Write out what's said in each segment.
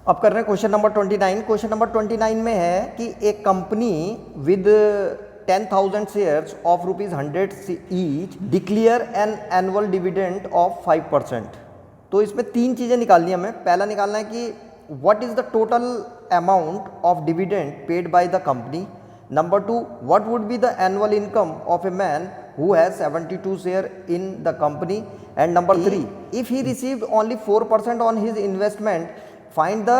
अब कर रहे हैं क्वेश्चन नंबर 29। क्वेश्चन नंबर 29 में है कि एक company with 10,000 shares of ₹100 each declare an annual dividend of 5%। तो इसमें तीन चीज़ें निकालनी हमें। पहला निकालना है कि what is the total amount of dividend paid by the company. Number 2, what would be the annual income of a man who has 72 share in the company, and number 3, if he received only 4% on his investment, find the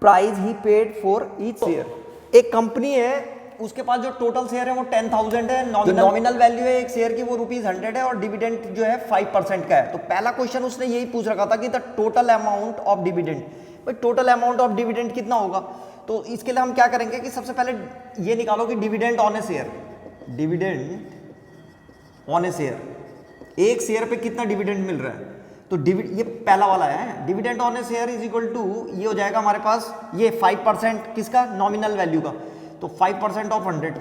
price he paid for each share। एक company है, उसके पास जो total share है वो 10,000 है, nominal value है एक share की वो ₹100 है और डिविडेंड जो है 5% का है। तो पहला क्वेश्चन उसने यही पूछ रखा था कि the total amount of dividend. भाई टोटल अमाउंट ऑफ डिविडेंड कितना होगा? तो इसके लिए हम क्या करेंगे कि सबसे पहले ये निकालो कि dividend on a share, dividend on a share, एक शेयर पे कितना डिविडेंड मिल रहा है। तो ये पहला वाला है, dividend on a share is equal to, ये हो जाएगा हमारे पास ये 5% किसका, नॉमिनल वैल्यू का। तो 5% ऑफ 100,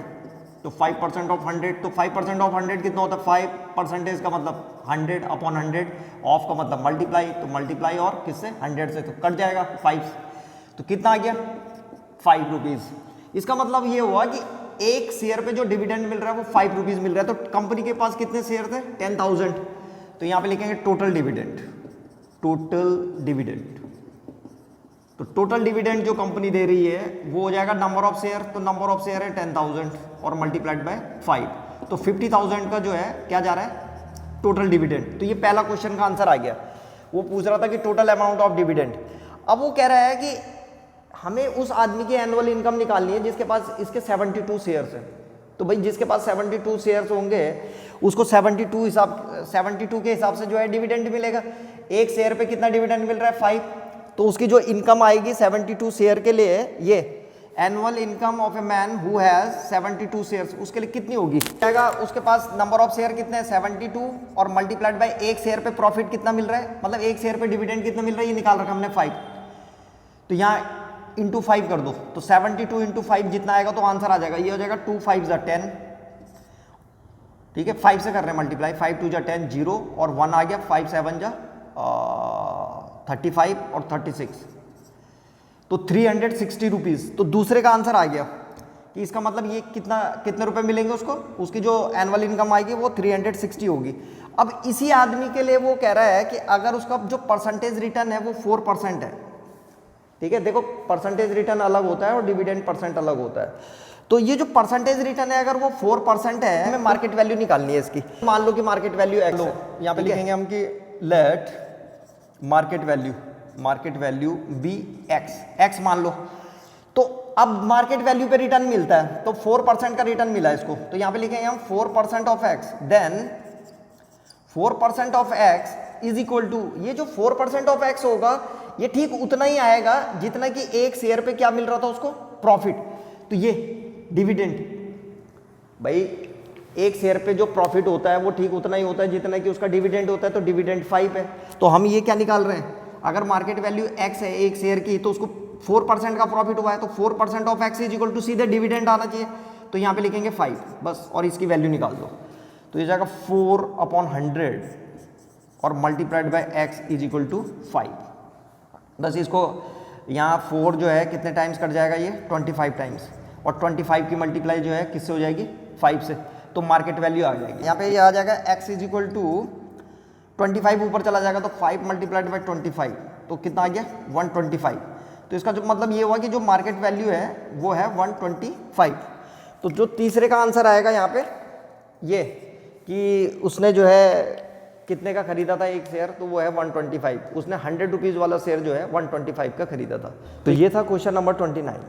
तो 5% ऑफ 100, तो 5% ऑफ 100 कितना होता है, 5% का मतलब 100 अपॉन 100, ऑफ का मतलब मल्टीप्लाई, तो मल्टीप्लाई और किससे, 100 से, तो कट जाएगा 5, तो कितना आ गया, ₹5। इसका मतलब ये हुआ कि एक शेयर पे जो डिविडेंड मिल रहा है वो ₹5 मिल रहा है। तो कंपनी के पास कितने शेयर थे, 10,000, तो यहां पे लिखेंगे टोटल डिविडेंड, टोटल डिविडेंड। तो टोटल डिविडेंड जो कंपनी दे रही है वो हो जाएगा नंबर ऑफ शेयर, तो नंबर ऑफ शेयर है 10,000 और मल्टीप्लाइड बाय 5, तो 50,000 का जो है क्या जा रहा है, टोटल डिविडेंड। तो ये पहला क्वेश्चन का आंसर आ गया। वो पूछ रहा था कि टोटल अमाउंट ऑफ डिविडेंड। अब वो कह रहा है कि हमें उस आदमी की एनुअल इनकम निकालनी है जिसके पास इसके 72 शेयर्स हैं। तो भाई जिसके पास 72 शेयर्स होंगे उसको 72 के हिसाब से जो है डिविडेंड मिलेगा। एक शेयर पे कितना डिविडेंड मिल रहा है, 5, तो उसकी जो इनकम आएगी 72 शेयर के लिए, ये annual income of a man who has 72 shares, उसके लिए कितनी होगी, आएगा उसके पास नंबर ऑफ शेयर कितने हैं 72 और मल्टीप्लाइड बाय एक शेयर पे प्रॉफिट कितना मिल रहा है, मतलब एक शेयर पे डिविडेंड कितना मिल रहा है ये निकाल रखा हमने 5। तो यहाँ इंटू 5 कर दो, तो 72 इंटू 5 जितना आएगा तो आंसर आ जाएगा, ये हो जाएगा 2 5 जा 10, ठीक है, 5 से कर रहे हैं मल्टीप्लाई, 5 2 जा 10, 0 और 1 आ गया, 5 7 जा 35 और 36, तो ₹360। तो दूसरे का आंसर आ गया कि इसका मतलब ये कितने रुपए मिलेंगे उसको, उसकी जो एनुअल इनकम आएगी वो 360 होगी। अब इसी आदमी के लिए वो कह रहा है कि अगर उसका जो परसेंटेज रिटर्न है वो 4% है, ठीक है, देखो परसेंटेज रिटर्न अलग होता है और डिविडेंड परसेंट अलग होता है। तो ये जो परसेंटेज रिटर्न है अगर वो 4% है, हमें मार्केट वैल्यू निकालनी है इसकी। मान लो कि मार्केट वैल्यू एक्स है, यहाँ पे लिखेंगे हम कि let market value be X मान लो। तो अब मार्केट वैल्यू पे रिटर्न मिलता है, तो 4% का रिटर्न मिला इसको, तो यहाँ पे लिखेंगे हम 4% of X, then 4% of X is equal to, ये जो 4% ऑफ एक्स होगा ये ठीक उतना ही आएगा जितना कि एक शेयर पे क्या मिल रहा था उसको, प्रॉफिट। तो ये डिविडेंड, भाई एक शेयर पे जो प्रॉफिट होता है वो ठीक उतना ही होता है जितना कि उसका डिविडेंड होता है, तो डिविडेंड 5 है। तो हम ये क्या निकाल रहे हैं, अगर मार्केट वैल्यू x है एक शेयर की, तो उसको 4% का प्रॉफिट हुआ है, तो 4% of x is equal to सीधे डिविडेंड आना चाहिए, तो यहाँ पे लिखेंगे 5 बस, और इसकी वैल्यू निकाल दो, तो ये जाएगा 4/100 और multiplied by x is equal to 5। बस इसको यहाँ 4 जो है कितने टाइम्स कट जाएगा, ये 25 टाइम्स, और 25 की मल्टीप्लाई जो है किससे हो जाएगी, 5 से, तो मार्केट वैल्यू आ जाएगी। यहाँ पे ये आ जाएगा x इज इक्वल टू 25 ऊपर चला जाएगा, तो 5 मल्टीप्लाइड बाई 25, तो कितना आ गया 125। तो इसका जो मतलब ये हुआ कि जो मार्केट वैल्यू है वो है 125। तो जो तीसरे का आंसर आएगा यहाँ पे ये कि उसने जो है कितने का खरीदा था एक शेयर, तो वो है 125, उसने ₹100 वाला शेयर जो है 125 का खरीदा था। तो ये था क्वेश्चन नंबर 29।